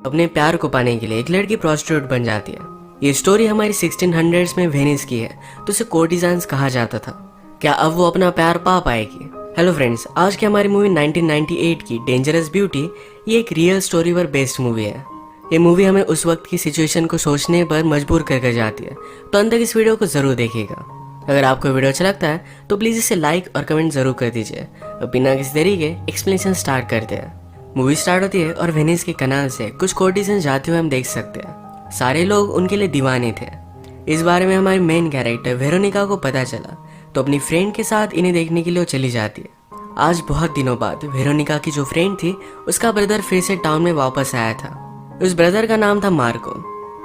अपने प्यार को पाने के लिए एक लड़की प्रोस्टिट्यूट बन जाती है। ये स्टोरी हमारी 1600s में वेनिस की है, तो उसे कोर्टिजान्स कहा जाता था। क्या अब वो अपना प्यार पा पाएगी? हेलो फ्रेंड्स, आज की हमारी मूवी 1998 की डेंजरस ब्यूटी ये एक रियल स्टोरी पर बेस्ड मूवी है। ये मूवी हमें उस वक्त की सिचुएशन को सोचने पर मजबूर कर जाती है, तो अंत तक इस वीडियो को जरूर देखिएगा। अगर आपको वीडियो अच्छा लगता है तो प्लीज़ इसे लाइक और कमेंट जरूर कर दीजिए। अब बिना किसी देरी के एक्सप्लेनेशन स्टार्ट करते हैं। मूवी स्टार्ट होती है और वेनिस के कनाल से कुछ कोर्टिजन जाते हुए हम देख सकते हैं। सारे लोग उनके लिए दीवाने थे। इस बारे में हमारी मेन कैरेक्टर वेरोनिका को पता चला, तो अपनी फ्रेंड के साथ इन्हें देखने के लिए वो चली जाती है। आज बहुत दिनों बाद वेरोनिका की जो फ्रेंड थी उसका ब्रदर फिर से टाउन में वापस आया था। उस ब्रदर का नाम था मार्को।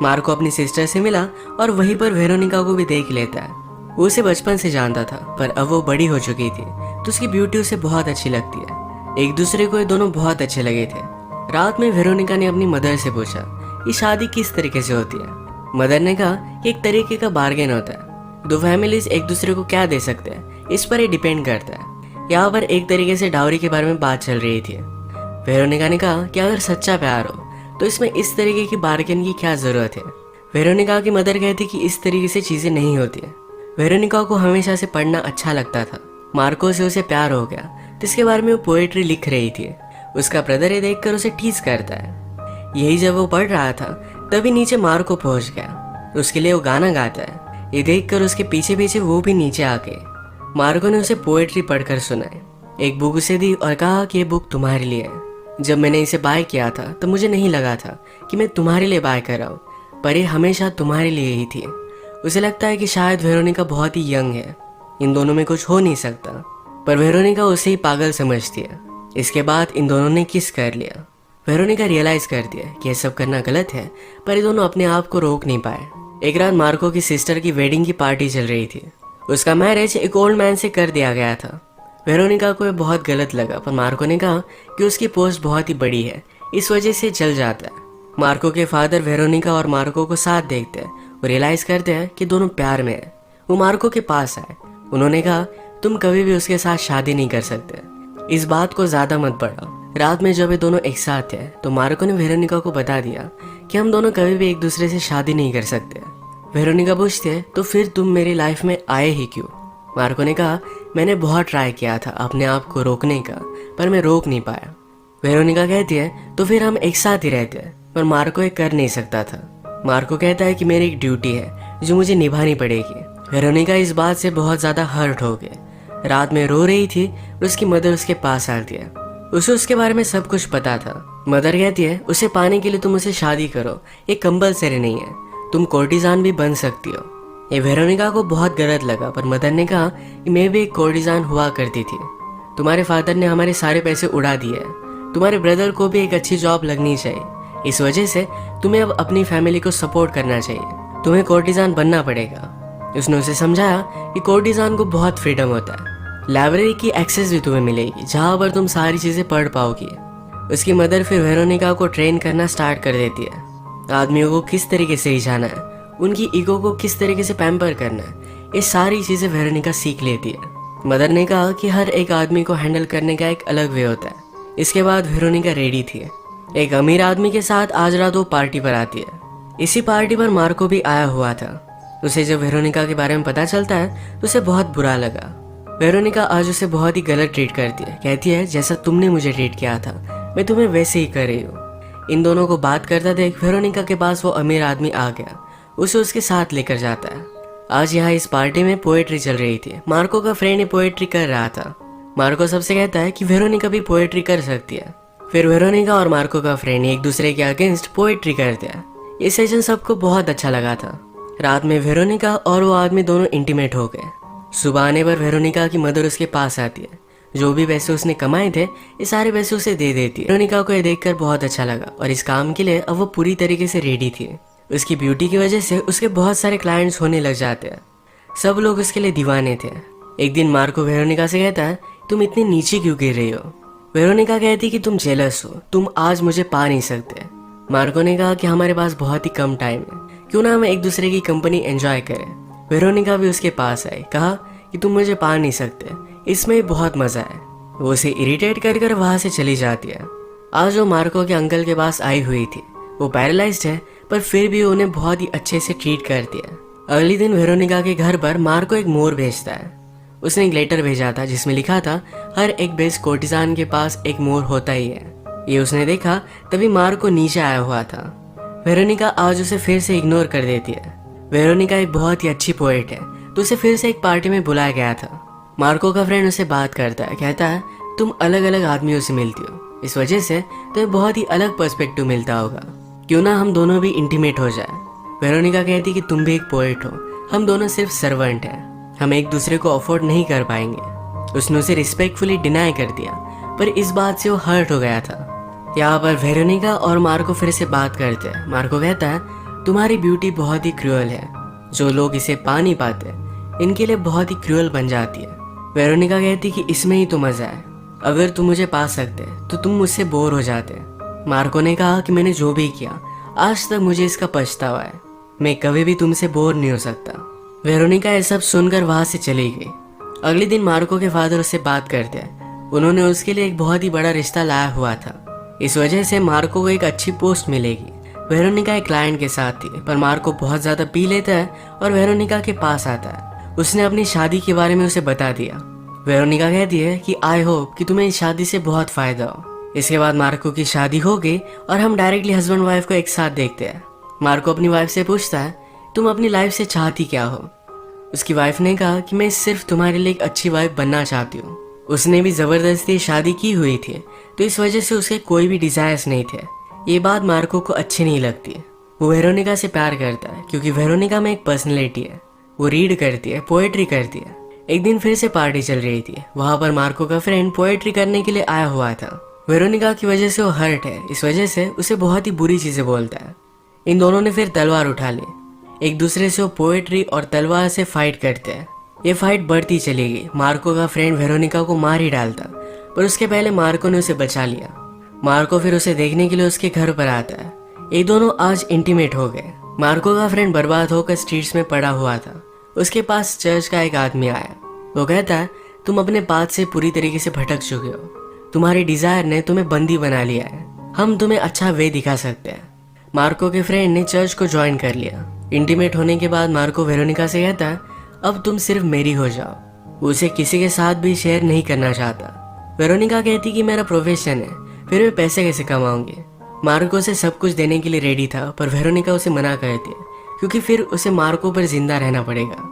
मार्को अपनी सिस्टर से मिला और वहीं पर वेरोनिका को भी देख लेता है। वो उसे बचपन से जानता था, पर अब वो बड़ी हो चुकी थी तो उसकी ब्यूटी उसे बहुत अच्छी लगती है। एक दूसरे को ये दोनों बहुत अच्छे लगे थे। रात में वेरोनिका ने अपनी मदर से पूछा ये शादी किस तरीके से होती है। मदर ने कहा कि एक तरीके का बार्गेन होता है, दो फैमिलीज एक दूसरे को क्या दे सकते हैं इस पर ये डिपेंड करता है। यहाँ पर एक तरीके से डाउरी के बारे में बात चल रही थी। वेरोनिका ने कहा कि अगर सच्चा प्यार हो तो इसमें इस तरीके की बार्गेन की क्या जरूरत है। वेरोनिका की मदर कहती कि इस तरीके से चीजें नहीं होती है। वेरोनिका को हमेशा से पढ़ना अच्छा लगता था। मार्को से उसे प्यार हो गया, जिसके बारे में वो पोएट्री लिख रही थी। उसका ब्रदर ये देखकर उसे टीज करता है। यही जब वो पढ़ रहा था तभी नीचे मार्को पहुंच गया। उसके लिए वो गाना गाता है। ये देखकर उसके पीछे पीछे वो भी नीचे आ गए। मार्को ने उसे पोएट्री पढ़कर सुनाई। एक बुक उसे दी और कहा कि ये बुक तुम्हारे लिए है। जब मैंने इसे बाय किया था तो मुझे नहीं लगा था कि मैं तुम्हारे लिए बाय कर रहा हूँ, पर ये हमेशा तुम्हारे लिए ही थी। उसे लगता है कि शायद वेरोनिका बहुत ही यंग है, इन दोनों में कुछ हो नहीं सकता, पर वेरोनिका उसे ही पागल समझती है। इसके बाद इन दोनों ने किस कर लिया। वेरोनिका रियलाइज करती है कि यह सब करना गलत है, पर ये दोनों अपने आप को रोक नहीं पाए। एक रात मार्को की सिस्टर की वेडिंग की पार्टी चल रही थी। उसका मैरिज एक ओल्ड मैन से कर दिया गया था। वेरोनिका को यह बहुत गलत लगा, पर मार्को ने कहा कि उसकी पोस्ट बहुत ही बड़ी है, इस वजह से चल जाता है। मार्को के फादर वेरोनिका और मार्को को साथ देखते हैं और रियलाइज करते हैं कि दोनों प्यार में है। वो मार्को के पास आए। उन्होंने कहा तुम कभी भी उसके साथ शादी नहीं कर सकते, इस बात को ज्यादा मत बढ़ाओ। रात में जब ये दोनों एक साथ थे तो मार्को ने वेरोनिका को बता दिया कि हम दोनों कभी भी एक दूसरे से शादी नहीं कर सकते। वेरोनिका पूछती है तो फिर तुम मेरी लाइफ में आए ही क्यों। मार्को ने कहा मैंने बहुत ट्राई किया था अपने आप को रोकने का, पर मैं रोक नहीं पाया। वेरोनिका कहती है तो फिर हम एक साथ ही रहते हैं, पर मार्को ये कर नहीं सकता था। मार्को कहता है कि मेरी एक ड्यूटी है जो मुझे निभानी पड़ेगी। वेरोनिका इस बात से बहुत ज्यादा हर्ट हो गई। रात में रो रही थी और उसकी मदर उसके पास आती है। उसे उसके बारे में सब कुछ पता था। मदर कहती है उसे पाने के लिए तुम उसे शादी करो, ये कंपलसरी नहीं है, तुम कोर्टिजान भी बन सकती हो। ये वेरोनिका को बहुत गलत लगा, पर मदर ने कहा कि मैं भी एक कोर्टिजान हुआ करती थी। तुम्हारे फादर ने हमारे सारे पैसे उड़ा दिए हैं। तुम्हारे ब्रदर को भी एक अच्छी जॉब लगनी चाहिए, इस वजह से तुम्हें अब अपनी फैमिली को सपोर्ट करना चाहिए। तुम्हें कोर्टिजान बनना पड़ेगा। उसने उसे समझाया कि कोर्टिजान को बहुत फ्रीडम होता है। लाइब्रेरी की एक्सेस भी तुम्हें मिलेगी जहाँ पर तुम सारी चीजें पढ़ पाओगी। उसकी मदर फिर वेरोनिका को ट्रेन करना स्टार्ट कर देती है। आदमियों को किस तरीके से रिझाना है, उनकी ईगो को किस तरीके से पैम्पर करना है, ये सारी चीजें वेरोनिका सीख लेती है। मदर ने कहा कि हर एक आदमी को हैंडल करने का एक अलग वे होता है। इसके बाद वेरोनिका रेडी थी। एक अमीर आदमी के साथ आज रात वो पार्टी पर आती है। इसी पार्टी पर मार्को भी आया हुआ था। उसे जब वेरोनिका के बारे में पता चलता है तो उसे बहुत बुरा लगा। वेरोनिका आज उसे बहुत ही गलत ट्रीट करती है। कहती है जैसा तुमने मुझे ट्रीट किया था मैं तुम्हें वैसे ही कर रही हूँ। इन दोनों को बात करता देख वेरोनिका के पास वो अमीर आदमी आ गया। उसे उसके साथ लेकर जाता है। आज यहाँ इस पार्टी में पोएट्री चल रही थी। मार्को का फ्रेंड ये पोएट्री कर रहा था। मार्को सबसे कहता है कि वेरोनिका भी पोएट्री कर सकती है। फिर वेरोनिका और मार्को का फ्रेंड एक दूसरे के अगेंस्ट पोएट्री करते हैं। ये सेशन सबको बहुत अच्छा लगा था। रात में वेरोनिका और वो आदमी दोनों इंटीमेट हो गए। सुबह आने पर वेरोनिका की मदर उसके पास आती है। जो भी पैसे उसने कमाए थे ये सारे पैसे उसे दे देती है। वेरोनिका को ये देखकर बहुत अच्छा लगा और इस काम के लिए अब वो पूरी तरीके से रेडी थी। उसकी ब्यूटी की वजह से उसके बहुत सारे क्लाइंट्स होने लग जाते हैं। सब लोग उसके लिए दीवाने थे। एक दिन मार्को वेरोनिका से कहता है तुम इतनी नीचे क्यों गिर रही हो। वेरोनिका कहती कि तुम जेलस हो, तुम आज मुझे पा नहीं सकते। मार्को ने कहा कि हमारे पास बहुत ही कम टाइम है, क्यों ना हम एक दूसरे की कंपनी एंजॉय करें। वेरोनिका भी उसके पास आई। कहा कि तुम मुझे पा नहीं सकते, इसमें बहुत मजा है। वो उसे इरिटेट कर वहां से चली जाती है। आज वो मार्को के अंकल के पास आई हुई थी। वो पैरालाइज्ड है पर फिर भी उन्हें बहुत ही अच्छे से ट्रीट करती है। अगले दिन वेरोनिका के घर पर मार्को एक मोर भेजता है। उसने एक लेटर भेजा था जिसमें लिखा था हर एक बेस्ट कोर्टिजान के पास एक मोर होता ही है। ये उसने देखा तभी मार्को नीचे आया हुआ था। वेरोनिका आज उसे फिर से इग्नोर कर देती है। वेरोनिका एक बहुत ही अच्छी पोएट है तो उसे फिर से एक पार्टी में बुलाया गया था। मार्को का फ्रेंड उसे बात करता है, कहता है तुम अलग अलग आदमियों से मिलती हो, इस वजह से तुम्हें बहुत ही अलग पर्सपेक्टिव मिलता होगा, क्यों ना हम दोनों भी इंटीमेट हो जाए। वेरोनिका कहती कि तुम भी एक पोएट हो, हम दोनों सिर्फ सर्वेंट हैं, हम एक दूसरे को अफोर्ड नहीं कर पाएंगे। उसने उसे रिस्पेक्टफुली डिनाई कर दिया पर इस बात से वो हर्ट हो गया था। यहाँ पर वेरोनिका और मार्को फिर से बात करते हैं। मार्को कहता है तुम्हारी ब्यूटी बहुत ही क्रूअल है, जो लोग इसे पा नहीं पाते इनके लिए बहुत ही क्रूअल बन जाती है। वेरोनिका कहती कि इसमें ही तो मजा है, अगर तुम मुझे पा सकते तो तुम मुझसे बोर हो जाते। मार्को ने कहा कि मैंने जो भी किया आज तक मुझे इसका पछतावा है, मैं कभी भी तुमसे बोर नहीं हो सकता। वेरोनिका ये सब सुनकर वहां से चली गई। अगले दिन मार्को के फादर उससे बात करते हैं। उन्होंने उसके लिए एक बहुत ही बड़ा रिश्ता लाया हुआ था, इस वजह से मार्को को एक अच्छी पोस्ट मिलेगी। वेरोनिका एक क्लाइंट के साथ थी पर मार्को बहुत ज्यादा पी लेता है और वेरोनिका के पास आता है। उसने अपनी शादी के बारे में उसे बता दिया। वेरोनिका कहती है कि आई होप कि तुम्हें इस शादी से बहुत फायदा हो। इसके बाद मार्को की शादी हो गई और हम डायरेक्टली हस्बैंड वाइफ को एक साथ देखते हैं। मार्को अपनी वाइफ से पूछता है तुम अपनी लाइफ से चाहती क्या हो। उसकी वाइफ ने कहा कि मैं सिर्फ तुम्हारे लिए एक अच्छी वाइफ बनना चाहती हूँ। उसने भी जबरदस्ती शादी की हुई थी तो इस वजह से उसके कोई भी डिजायर्स नहीं थे। ये बात मार्को को अच्छी नहीं लगती। वो वेरोनिका से प्यार करता है क्योंकि वेरोनिका में एक पर्सनैलिटी है, वो रीड करती है, पोएट्री करती है। एक दिन फिर से पार्टी चल रही थी, वहां पर मार्को का फ्रेंड पोएट्री करने के लिए आया हुआ था। वेरोनिका की वजह से वो हर्ट है, इस वजह से उसे बहुत ही बुरी चीजें बोलता है। इन दोनों ने फिर तलवार उठा ली, एक दूसरे से वो पोएट्री और तलवार से फाइट करते हैं। ये फाइट बढ़ती चली गई। मार्को का फ्रेंड वेरोनिका को मार ही डालता पर उसके पहले मार्को ने उसे बचा लिया। मार्को फिर उसे देखने के लिए उसके घर पर आता है। ये दोनों आज इंटीमेट हो गए। मार्को का फ्रेंड बर्बाद होकर स्ट्रीट्स में पड़ा हुआ था। उसके पास चर्च का एक आदमी आया। वो कहता है तुम अपने पाथ से पूरी तरीके से भटक चुके हो, तुम्हारी डिजायर ने तुम्हें बंदी बना लिया है, हम तुम्हें अच्छा वे दिखा सकते हैं। मार्को के फ्रेंड ने चर्च को ज्वाइन कर लिया। इंटीमेट होने के बाद मार्को वेरोनिका से कहता है अब तुम सिर्फ मेरी हो जाओ। वो उसे किसी के साथ भी शेयर नहीं करना चाहता। वेरोनिका कहती कि मेरा प्रोफेशन है, फिर मैं पैसे कैसे कमाऊंगी। मार्को से सब कुछ देने के लिए रेडी था पर वेरोनिका उसे मना करती है क्योंकि फिर उसे मार्को पर जिंदा रहना पड़ेगा।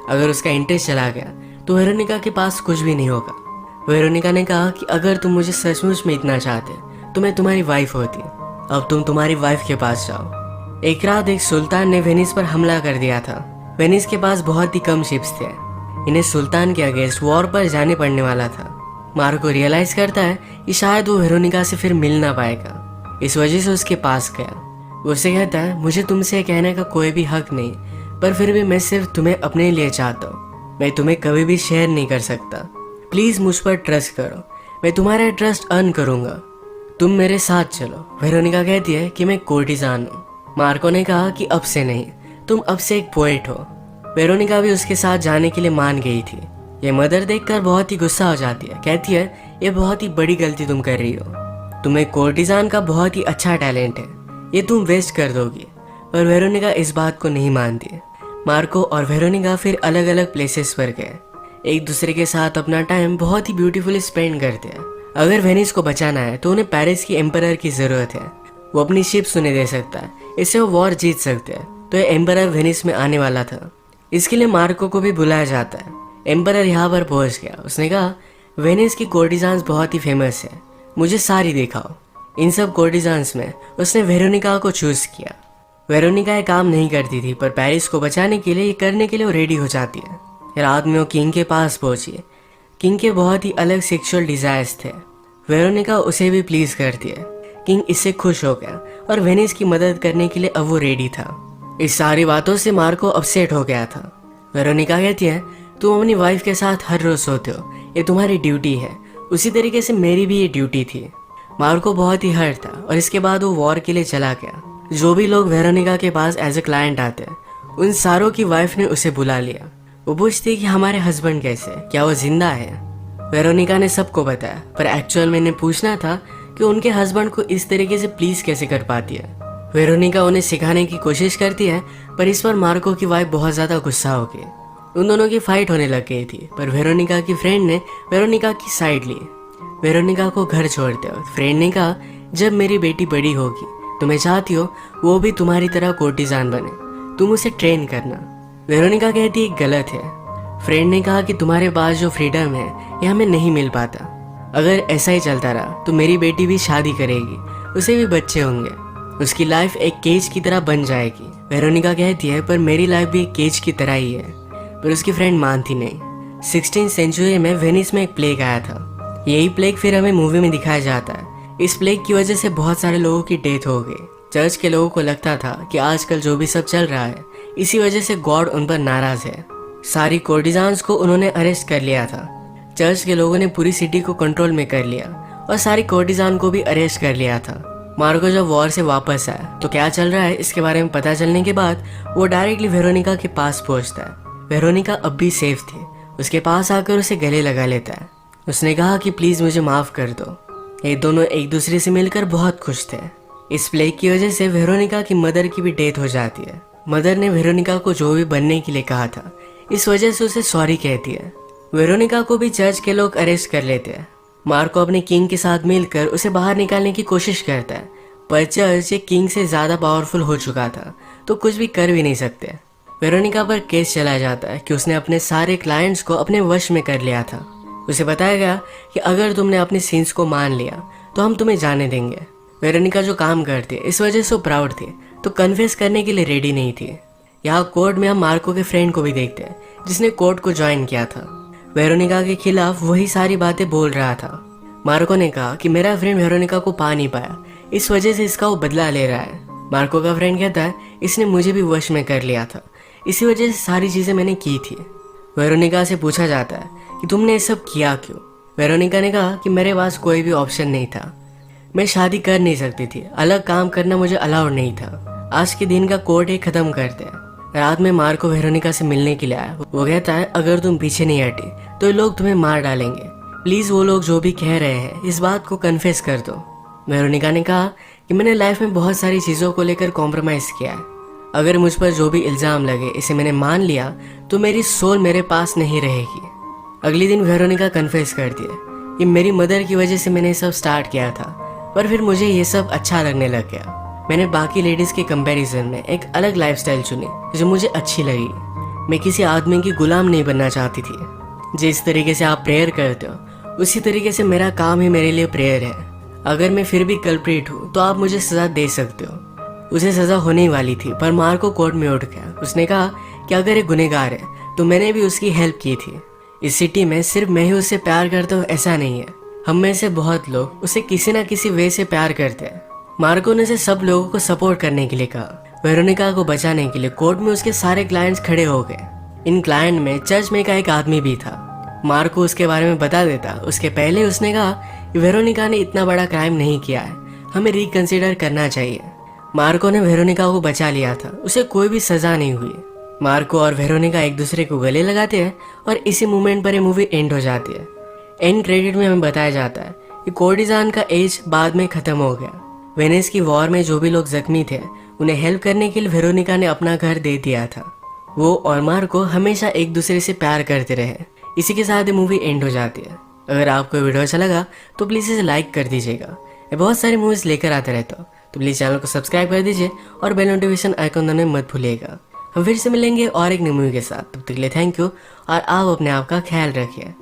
अगर उसका इंटरेस्ट चला गया तो वेरोनिका के पास कुछ भी नहीं होगा। वेरोनिका ने कहा कि अगर तुम मुझे सचमुच में इतना चाहते तो मैं तुम्हारी वाइफ होती, अब तुम तुम्हारी वाइफ के पास जाओ। एक रात एक सुल्तान ने वेनिस पर हमला कर दिया था। वेनिस के पास बहुत ही कम शिप्स थे, इन्हें सुल्तान के अगेंस्ट वॉर पर जाने पड़ने वाला था। मार्को रियलाइज करता है कि शायद वो वेरोनिका से फिर मिल ना पाएगा, इस वजह से उसके पास गया। वो उसे कहता है मुझे तुमसे कहने का कोई भी हक नहीं, पर फिर भी मैं सिर्फ तुम्हें अपने लिए चाहता हूँ, मैं तुम्हें कभी भी शेयर नहीं कर सकता, प्लीज मुझ पर ट्रस्ट करो, मैं तुम्हारा ट्रस्ट अर्न करूंगा, तुम मेरे साथ चलो। वेरोनिका कहती है कि मैं कोर्टिजान हूँ। मार्को ने कहा कि अब से नहीं, तुम अब से एक पोएट हो। वेरोनिका भी उसके साथ जाने के लिए मान गई थी। ये मदर देखकर बहुत ही गुस्सा हो जाती है, कहती है ये बहुत ही बड़ी गलती तुम कर रही हो, तुम्हें कोर्टिजान का बहुत ही अच्छा टैलेंट है, ये तुम वेस्ट कर दोगी। पर वेरोनिका इस बात को नहीं मानती। मार्को और वेरोनिका फिर अलग अलग प्लेसेस पर गए, एक दूसरे के साथ अपना टाइम बहुत ही ब्यूटीफुली स्पेंड करते हैं। अगर वेनिस को बचाना है तो उन्हें पेरिस की एम्परर की जरूरत है, वो अपनी शिप्स उन्हें दे सकता है, इससे वो वॉर जीत सकते हैं। तो ये एम्परर वेनिस में आने वाला था, इसके लिए मार्को को भी बुलाया जाता है। एम्परर यहाँ पर पहुंच गया। उसने कहा वेनिस की कोर्टिजान्स बहुत ही फेमस है, मुझे सारी दिखाओ। इन सब कोर्टिजान्स में उसने वेरोनिका को चूज किया। वेरोनिका ये काम नहीं करती थी पर पेरिस को बचाने के लिए ये करने के लिए वो रेडी हो जाती है। रात में वो किंग के पास पहुंची। किंग के बहुत ही अलग सेक्सुअल डिजायर्स थे, वेरोनिका उसे भी प्लीज करती है। किंग इससे खुश हो गया और वेनिस की मदद करने के लिए अब वो रेडी था। इस सारी बातों से मार्को अपसेट हो गया था। वेरोनिका कहती है तुम अपनी वाइफ के साथ हर रोज सोते हो, ये तुम्हारी ड्यूटी है, उसी तरीके से मेरी भी ये ड्यूटी थी। मार्को बहुत ही हर्ट था और इसके बाद वो वॉर के लिए चला गया। जो भी लोग वेरोनिका के पास एज ए क्लाइंट आते उन सारों की वाइफ ने उसे बुला लिया। वो पूछती कि हमारे हस्बैंड कैसे, क्या वो जिंदा है। वेरोनिका ने सबको बताया पर एक्चुअल में इन्हें पूछना था कि उनके हस्बैंड को इस तरीके से प्लीज कैसे कर पाती है। वेरोनिका उन्हें सिखाने की कोशिश करती है, पर इस पर मार्को की वाइफ बहुत ज़्यादा गुस्सा हो गई। उन दोनों की फाइट होने लग गई थी, पर वेरोनिका की फ्रेंड ने वेरोनिका की साइड ली। वेरोनिका को घर छोड़ते वक्त फ्रेंड ने कहा, जब मेरी बेटी बड़ी होगी तो मैं चाहती हो वो भी तुम्हारी तरह कोर्टिजान बने, तुम उसे ट्रेन करना। वेरोनिका कहती है गलत है। फ्रेंड ने कहा कि तुम्हारे पास जो फ्रीडम है ये हमें नहीं मिल पाता। अगर ऐसा ही चलता रहा तो मेरी बेटी भी शादी करेगी, उसे भी बच्चे होंगे, उसकी लाइफ एक केज की तरह बन जाएगी। वेरोनिका कहती है पर मेरी लाइफ भी एक केज की तरह ही है, पर उसकी फ्रेंड मानती नहीं। 16th सेंचुरी में वेनिस में एक प्लेग आया था। यही प्लेग फिर हमें मूवी में दिखाया जाता है। इस प्लेग की वजह से बहुत सारे लोगों की डेथ हो गई। चर्च के लोगों को लगता था कि आजकल जो भी सब चल रहा है इसी वजह से गॉड उन पर नाराज है। सारी कोर्टिजान्स को उन्होंने अरेस्ट कर लिया था। चर्च के लोगों ने पूरी सिटी को कंट्रोल में कर लिया और सारी कोर्टिजान को भी अरेस्ट कर लिया था। मार्को जब वॉर से वापस आया तो क्या चल रहा है इसके बारे में पता चलने के बाद वो डायरेक्टली वेरोनिका के पास पहुंचता है। वेरोनिका अब भी सेफ थी। उसके पास आकर उसे गले लगा लेता है। उसने कहा कि प्लीज मुझे माफ कर दो। ये दोनों एक दूसरे से मिलकर बहुत खुश थे। इस प्लेग की वजह से वेरोनिका की मदर की भी डेथ हो जाती है। मदर ने वेरोनिका को जो भी बनने के लिए कहा था इस वजह से उसे सॉरी कहती है। वेरोनिका को भी चर्च के लोग अरेस्ट कर लेते हैं। मार्को अपने किंग के साथ मिलकर उसे बाहर निकालने की कोशिश करता है, पर चर्च एक किंग से ज्यादा पावरफुल हो चुका था तो कुछ भी कर भी नहीं सकते। वेरोनिका पर केस चला जाता है कि उसने अपने सारे क्लाइंट्स को अपने वश में कर लिया था। उसे बताया गया कि अगर तुमने अपने सिंस को मान लिया तो हम तुम्हें जाने देंगे। वेरोनिका जो काम करती है इस वजह से वो प्राउड थी तो कन्फेस करने के लिए रेडी नहीं थी। यहाँ कोर्ट में हम मार्को के फ्रेंड को भी देखते हैं जिसने कोर्ट को ज्वाइन किया था। वेरोनिका के खिलाफ वही सारी बातें बोल रहा था। मार्को ने कहा कि मेरा फ्रेंड वेरोनिका को पा नहीं पाया, इस वजह से इसका वो बदला ले रहा है। मार्को का फ्रेंड कहता है इसने मुझे भी वश में कर लिया था, इसी वजह से सारी चीजें मैंने की थी। वेरोनिका से पूछा जाता है कि तुमने ये सब किया क्यों। वेरोनिका ने कहा कि मेरे पास कोई भी ऑप्शन नहीं था, मैं शादी कर नहीं सकती थी, अलग काम करना मुझे अलाउड नहीं था। आज के दिन का कोर्ट ही खत्म करते हैं। रात में मार्को वेरोनिका से मिलने के लिए आया। वो कहता है अगर तुम पीछे नहीं हटी तो ये लोग तुम्हें मार डालेंगे, प्लीज वो लोग जो भी कह रहे हैं इस बात को कन्फेस कर दो। वेरोनिका ने कहा कि मैंने लाइफ में बहुत सारी चीजों को लेकर कॉम्प्रोमाइज किया है, अगर मुझ पर जो भी इल्जाम लगे इसे मैंने मान लिया तो मेरी सोल मेरे पास नहीं रहेगी। अगले दिन वेरोनिका कन्फेस करती है कि मेरी मदर की वजह से मैंने सब स्टार्ट किया था, पर फिर मुझे ये सब अच्छा लगने लग गया। मैंने बाकी लेडीज के कंपैरिजन में एक अलग लाइफस्टाइल चुनी जो मुझे अच्छी लगी। मैं किसी आदमी की गुलाम नहीं बनना चाहती थी। जिस तरीके से आप प्रेयर करते हो उसी तरीके से मेरा काम ही मेरे लिए प्रेयर है। अगर मैं फिर भी कल्प्रिट हूँ तो आप मुझे सजा दे सकते हो। उसे सजा होने वाली थी पर मार्को कोर्ट में उठ गया। उसने कहा कि अगर एक गुनहगार है तो मैंने भी उसकी हेल्प की थी। इस सिटी में सिर्फ मैं ही उससे प्यार करता हूँ ऐसा नहीं है, हम में से बहुत लोग उसे किसी न किसी वे से प्यार करते हैं। मार्को ने उसे सब लोगों को सपोर्ट करने के लिए कहा। वेरोनिका को बचाने के लिए कोर्ट में उसके सारे क्लाइंट्स खड़े हो गए। इन क्लाइंट में चर्च में का एक आदमी भी था। मार्को उसके बारे में बता देता। उसके पहले उसने कहा कि वेरोनिका ने इतना बड़ा क्राइम नहीं किया है, हमें रिकंसिडर करना चाहिए। मार्को ने वेरोनिका को बचा लिया था, उसे कोई भी सजा नहीं हुई। मार्को और वेरोनिका एक दूसरे को गले लगाते हैं और इसी मोमेंट पर ये मूवी एंड हो जाती है। एंड क्रेडिट में हमें बताया जाता है कि कोर्टिजान का एज बाद में खत्म हो गया। वेनिस की वॉर में जो भी लोग जख्मी थे उन्हें हेल्प करने के लिए वेरोनिका ने अपना घर दे दिया था। वो और मार्को हमेशा एक दूसरे से प्यार करते रहे। इसी के साथ ये मूवी एंड हो जाती है। अगर आपको वीडियो अच्छा लगा तो प्लीज़ इसे लाइक कर दीजिएगा। मैं बहुत सारी मूवीज़ लेकर आता रहता हूँ तो प्लीज़ चैनल को सब्सक्राइब कर दीजिए और बेल नोटिफिकेशन आइकॉन दबाना मत भूलिएगा। हम फिर से मिलेंगे और एक नई मूवी के साथ। तब तक के लिए थैंक यू और आप अपने आप का ख्याल रखिए।